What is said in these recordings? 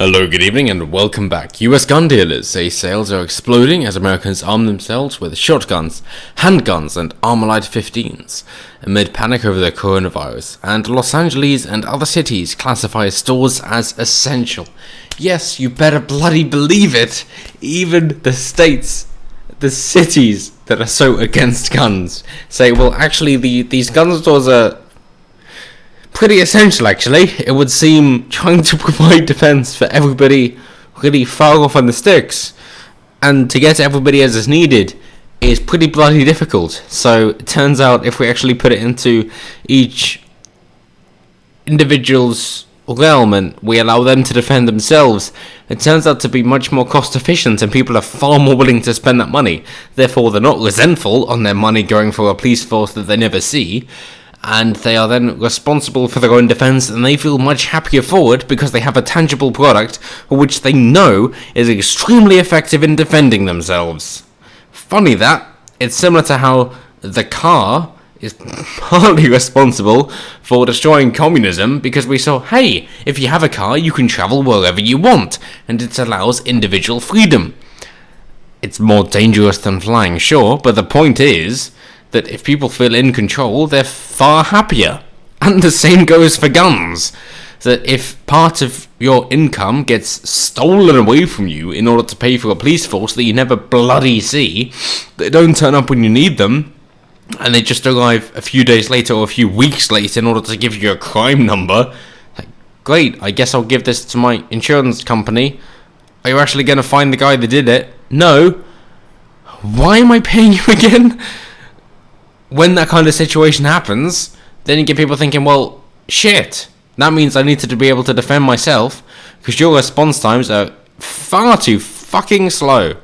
Hello, good evening, and welcome back. US gun dealers say sales are exploding as Americans arm themselves with shotguns, handguns, and Armalite 15s amid panic over the coronavirus, and Los Angeles and other cities classify stores as essential. Yes, you better bloody believe it. Even the states, the cities that are so against guns say, well, actually, these gun stores are pretty essential, actually. It would seem trying to provide defense for everybody really far off on the sticks and to get everybody as is needed is pretty bloody difficult. So it turns out if we actually put it into each individual's realm and we allow them to defend themselves, it turns out to be much more cost efficient and people are far more willing to spend that money. Therefore, they're not resentful on their money going for a police force that they never see, and they are then responsible for their own defense, and they feel much happier for it because they have a tangible product which they know is extremely effective in defending themselves. Funny that. It's similar to how the car is partly responsible for destroying communism because we saw, hey, if you have a car, you can travel wherever you want, and it allows individual freedom. It's more dangerous than flying, sure, but the point is that if people feel in control, they're far happier. And the same goes for guns. That if part of your income gets stolen away from you in order to pay for a police force that you never bloody see, they don't turn up when you need them, and they just arrive a few days later or a few weeks later in order to give you a crime number, like, great, I guess I'll give this to my insurance company. Are you actually going to find the guy that did it? No. Why am I paying you again? When that kind of situation happens, then you get people thinking, well, shit, that means I need to be able to defend myself because your response times are far too fucking slow.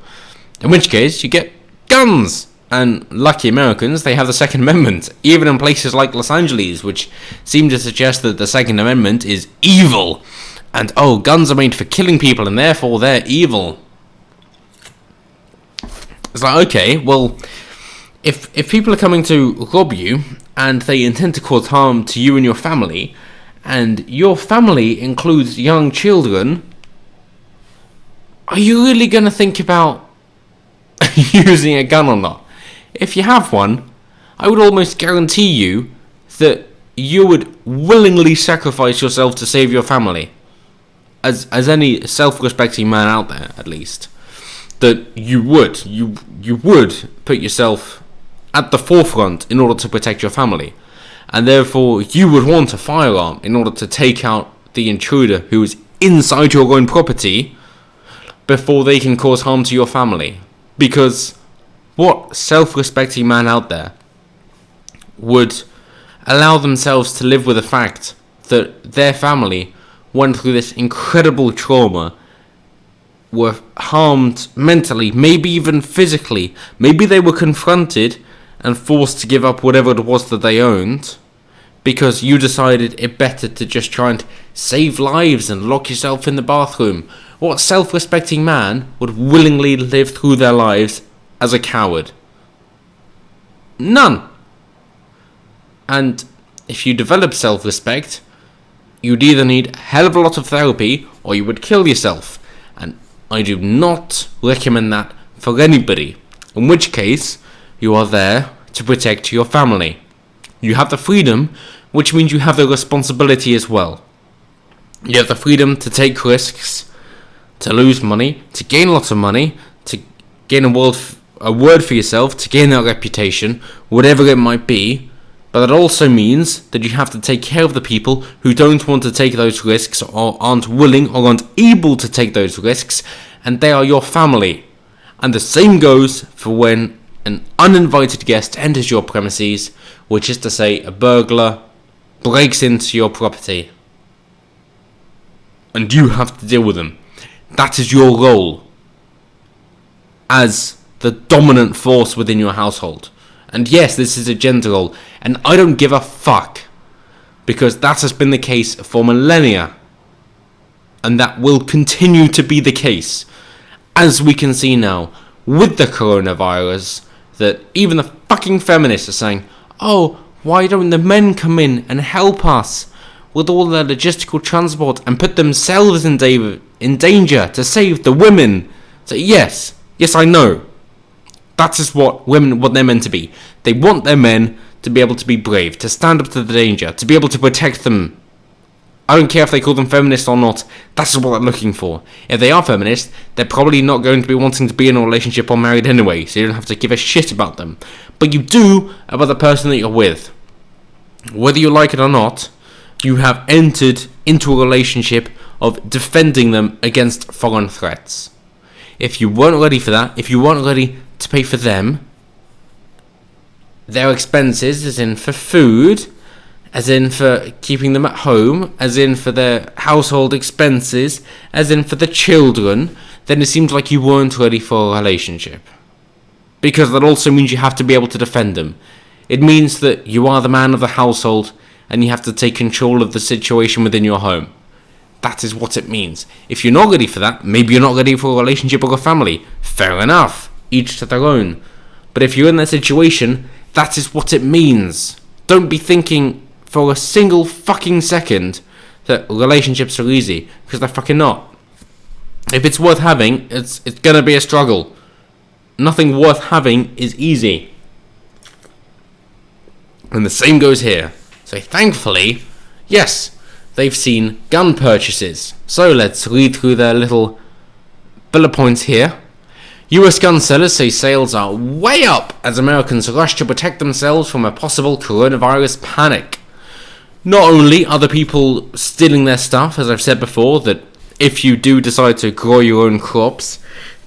In which case, you get guns. And lucky Americans, they have the Second Amendment, even in places like Los Angeles, which seem to suggest that the Second Amendment is evil. And, oh, guns are made for killing people and therefore they're evil. It's like, okay, well, If people are coming to rob you and they intend to cause harm to you and your family, and your family includes young children, are you really going to think about using a gun or not? If you have one, I would almost guarantee you that you would willingly sacrifice yourself to save your family. As any self-respecting man out there, at least. That you would put yourself at the forefront in order to protect your family, and therefore you would want a firearm in order to take out the intruder who is inside your own property before they can cause harm to your family. Because what self-respecting man out there would allow themselves to live with the fact that their family went through this incredible trauma, were harmed mentally, maybe even physically, maybe they were confronted and forced to give up whatever it was that they owned because you decided it better to just try and save lives and lock yourself in the bathroom? What self-respecting man would willingly live through their lives as a coward? None. And if you develop self-respect, you'd either need a hell of a lot of therapy or you would kill yourself. And I do not recommend that for anybody. In which case, you are there to protect your family. You have the freedom, which means you have the responsibility as well. You have the freedom to take risks, to lose money, to gain lots of money, to gain a word for yourself, to gain a reputation, whatever it might be. But it also means that you have to take care of the people who don't want to take those risks or aren't willing or aren't able to take those risks, and they are your family. And the same goes for when an uninvited guest enters your premises, which is to say a burglar breaks into your property. And you have to deal with them. That is your role as the dominant force within your household. And yes, this is a gender role, and I don't give a fuck, because that has been the case for millennia, and that will continue to be the case, as we can see now with the coronavirus, that even the fucking feminists are saying, oh, why don't the men come in and help us with all their logistical transport and put themselves in in danger, to save the women. So yes, I know. That is what women, what they're meant to be. They want their men to be able to be brave, to stand up to the danger, to be able to protect them. I don't care if they call them feminists or not. That's what they're looking for. If they are feminists, they're probably not going to be wanting to be in a relationship or married anyway, so you don't have to give a shit about them. But you do about the person that you're with. Whether you like it or not, you have entered into a relationship of defending them against foreign threats. If you weren't ready for that, if you weren't ready to pay for them, their expenses, as in for food, as in for keeping them at home, as in for their household expenses, as in for the children, then it seems like you weren't ready for a relationship. Because that also means you have to be able to defend them. It means that you are the man of the household and you have to take control of the situation within your home. That is what it means. If you're not ready for that, maybe you're not ready for a relationship or a family. Fair enough. Each to their own. But if you're in that situation, that is what it means. Don't be thinking for a single fucking second that relationships are easy, because they're fucking not. If it's worth having, it's gonna be a struggle. Nothing worth having is easy. And the same goes here. So thankfully, yes, they've seen gun purchases. So let's read through their little bullet points here. US gun sellers say sales are way up as Americans rush to protect themselves from a possible coronavirus panic. Not only are the people stealing their stuff, as I've said before, that if you do decide to grow your own crops,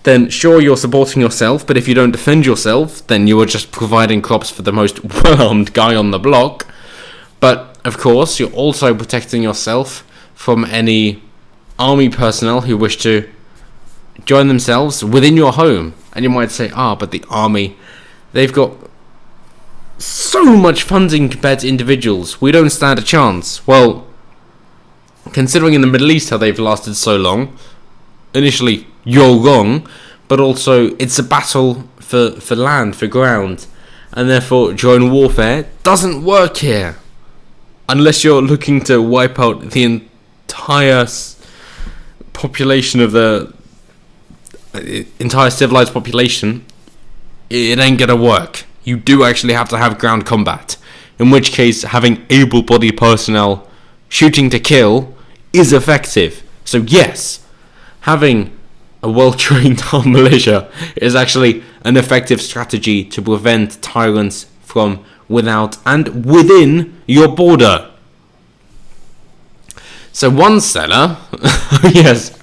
then sure, you're supporting yourself, but if you don't defend yourself, then you are just providing crops for the most well-armed guy on the block. But, of course, you're also protecting yourself from any army personnel who wish to join themselves within your home. And you might say, but the army, they've got so much funding compared to individuals. We don't stand a chance. Well, considering in the Middle East how they've lasted so long, initially, you're wrong, but also it's a battle for land, for ground, and therefore drone warfare doesn't work here. Unless you're looking to wipe out the entire population of the entire civilized population, it ain't gonna work. You do actually have to have ground combat, in which case having able-bodied personnel shooting to kill is effective. So yes, having a well-trained armed militia is actually an effective strategy to prevent tyrants from without and within your border. So one seller, yes.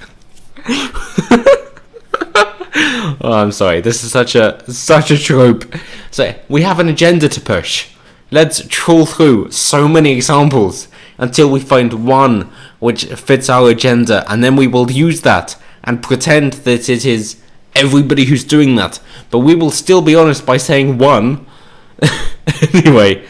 I'm sorry, this is such a trope. So we have an agenda to push. Let's trawl through so many examples until we find one which fits our agenda, and then we will use that and pretend that it is everybody who's doing that. But we will still be honest by saying one. Anyway,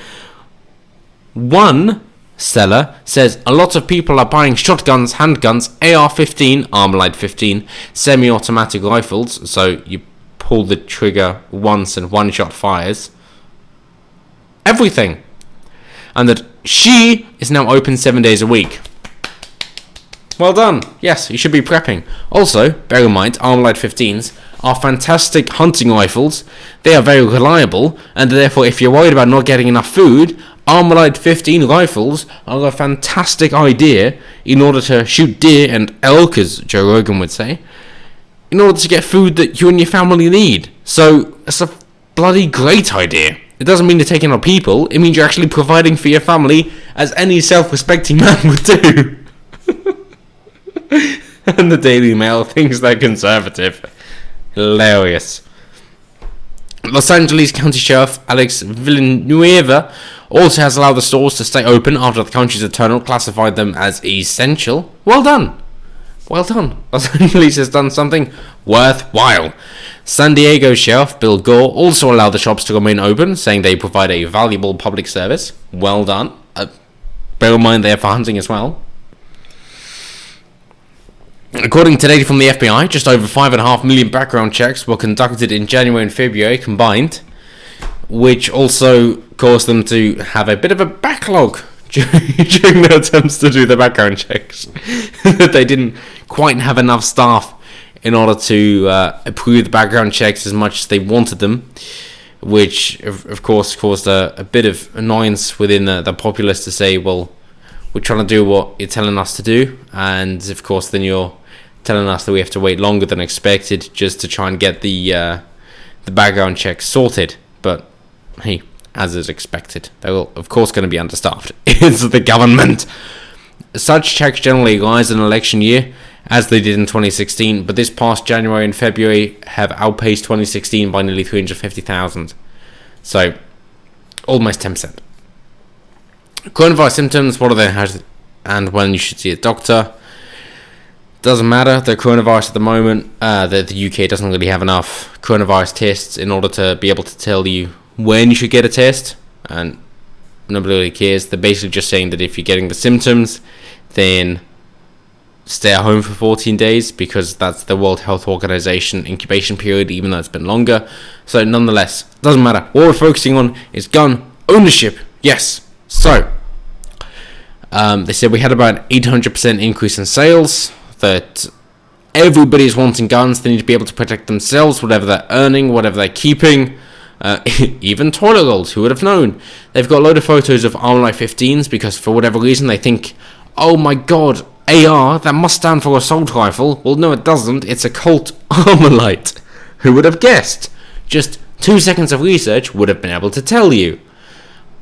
one seller says a lot of people are buying shotguns, handguns, AR-15, Armalite 15, semi-automatic rifles, so you pull the trigger once and one shot fires. Everything. And that she is now open 7 days a week. Well done. Yes, you should be prepping. Also, bear in mind, Armalite 15s are fantastic hunting rifles. They are very reliable, and therefore if you're worried about not getting enough food, Armalite 15 rifles are a fantastic idea in order to shoot deer and elk, as Joe Rogan would say, in order to get food that you and your family need. So, it's a bloody great idea. It doesn't mean you're taking on people, it means you're actually providing for your family, as any self-respecting man would do. And the Daily Mail thinks they're conservative. Hilarious. Los Angeles County Sheriff Alex Villanueva also has allowed the stores to stay open after the county's attorney classified them as essential. Well done. Well done. Los Angeles has done something worthwhile. San Diego Sheriff Bill Gore also allowed the shops to remain open, saying they provide a valuable public service. Well done. Bear in mind they're for hunting as well. According to data from the FBI, just over 5.5 million background checks were conducted in January and February combined, which also caused them to have a bit of a backlog during their attempts to do the background checks. That they didn't quite have enough staff in order to approve the background checks as much as they wanted them, which of course caused a bit of annoyance within the populace to say, well, we're trying to do what you're telling us to do, and of course then you're telling us that we have to wait longer than expected just to try and get the background check sorted. But hey, as is expected, they're of course going to be understaffed. It's the government. Such checks generally rise in an election year, as they did in 2016, but this past January and February have outpaced 2016 by nearly 350,000. So, almost 10%. Coronavirus symptoms, what are they, and when you should see a doctor? Doesn't matter, the coronavirus at the moment, the UK doesn't really have enough coronavirus tests in order to be able to tell you when you should get a test, and nobody really cares. They're basically just saying that if you're getting the symptoms, then stay at home for 14 days, because that's the World Health Organization incubation period, even though it's been longer. So nonetheless, doesn't matter. What we're focusing on is gun ownership. Yes. So they said we had about an 800% increase in sales, that everybody's wanting guns. They need to be able to protect themselves, whatever they're earning, whatever they're keeping. Even toilet rolls, who would have known? They've got a load of photos of Armalite 15s because for whatever reason they think, oh my god, AR, that must stand for assault rifle. Well, no, it doesn't. It's a Colt Armalite. Who would have guessed? Just 2 seconds of research would have been able to tell you.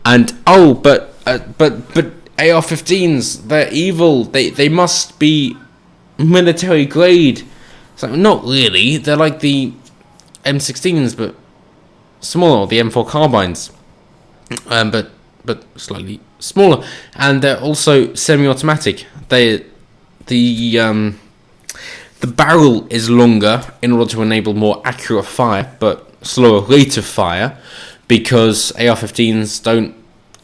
And but AR-15s, they're evil. They must be military grade. So not really. They're like the M16s, but smaller. The M4 carbines, but slightly smaller. And they're also semi-automatic. The barrel is longer in order to enable more accurate fire, but slower rate of fire, because AR-15s don't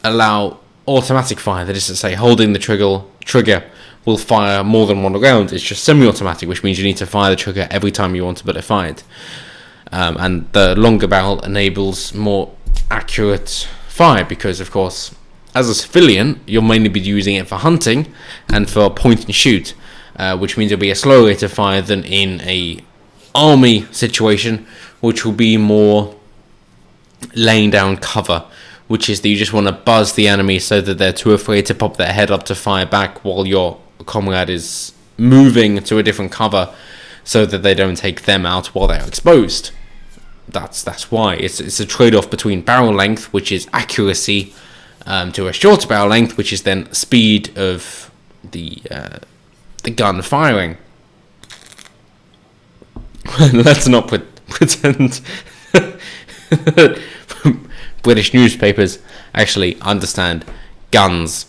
allow automatic fire. That is to say, holding the trigger will fire more than one round. It's just semi-automatic, which means you need to fire the trigger every time you want a bullet fired. And the longer barrel enables more accurate fire, because of course, as a civilian, you'll mainly be using it for hunting and for point and shoot, which means it'll be a slower rate of fire than in a army situation, which will be more laying down cover, which is that you just want to buzz the enemy so that they're too afraid to pop their head up to fire back while your comrade is moving to a different cover, so that they don't take them out while they're exposed. That's why it's a trade-off between barrel length, which is accuracy, to a shorter barrel length, which is then speed of the gun firing. Let's not pretend British newspapers actually understand guns.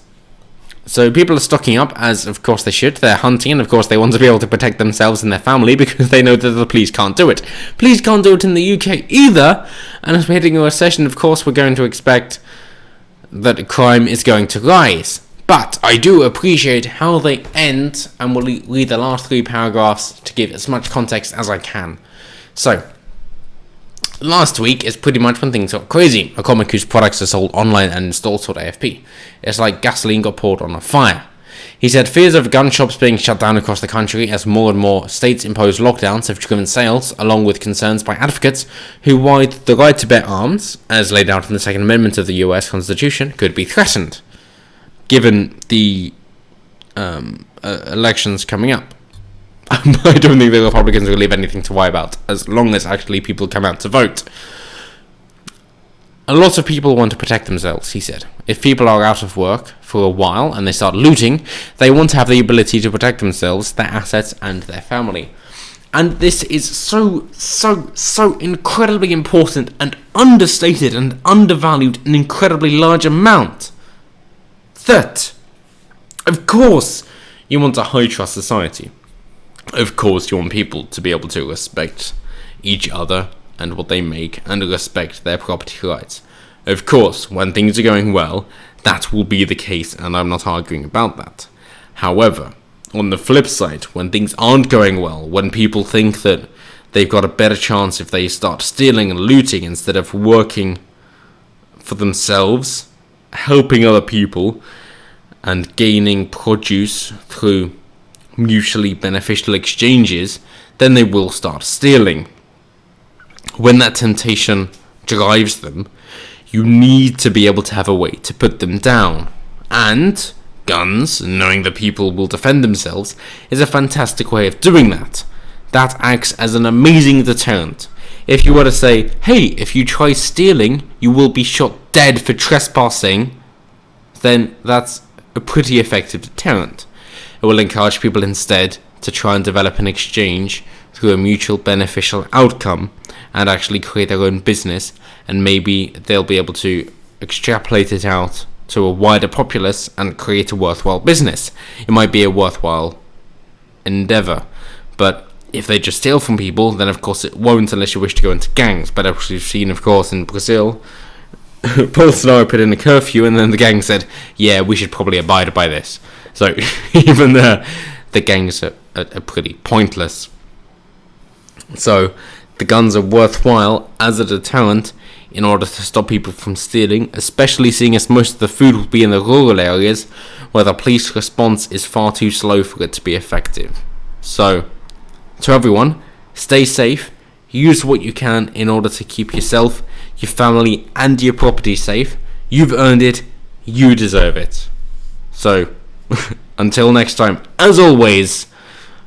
So people are stocking up, as of course they should. They're hunting, and of course they want to be able to protect themselves and their family, because they know that the police can't do it. Police can't do it in the UK either, and as we're hitting a recession, of course we're going to expect that crime is going to rise. But I do appreciate how they end, and will read the last 3 paragraphs to give as much context as I can. So, last week is pretty much when things got crazy. A comic whose products are sold online and installed told AFP. It's like gasoline got poured on a fire. He said fears of gun shops being shut down across the country as more and more states impose lockdowns have driven sales, along with concerns by advocates who worried the right to bear arms, as laid out in the Second Amendment of the US Constitution, could be threatened, given the elections coming up. I don't think the Republicans will leave anything to worry about, as long as actually people come out to vote. A lot of people want to protect themselves, he said. If people are out of work for a while and they start looting, they want to have the ability to protect themselves, their assets, and their family. And this is so incredibly important and understated and undervalued an incredibly large amount that, of course, you want a high-trust society. Of course, you want people to be able to respect each other and what they make, and respect their property rights. Of course, when things are going well, that will be the case, and I'm not arguing about that. However, on the flip side, when things aren't going well, when people think that they've got a better chance if they start stealing and looting instead of working for themselves, helping other people, and gaining produce through mutually beneficial exchanges, then they will start stealing. When that temptation drives them, you need to be able to have a way to put them down. And guns, knowing that people will defend themselves, is a fantastic way of doing that. That acts as an amazing deterrent. If you were to say, hey, if you try stealing, you will be shot dead for trespassing, then that's a pretty effective deterrent. It will encourage people instead to try and develop an exchange through a mutual beneficial outcome and actually create their own business, and maybe they'll be able to extrapolate it out to a wider populace and create a worthwhile business. It might be a worthwhile endeavor, but if they just steal from people, then of course it won't, unless you wish to go into gangs. But as we've seen, of course, in Brazil, Bolsonaro put in a curfew, and then the gang said, yeah, we should probably abide by this. So even the gangs are pretty pointless. So the guns are worthwhile as a deterrent in order to stop people from stealing, especially seeing as most of the food will be in the rural areas where the police response is far too slow for it to be effective. So, to everyone, stay safe, use what you can in order to keep yourself, your family and your property safe. You've earned it, you deserve it. So, until next time, as always,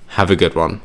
have a good one.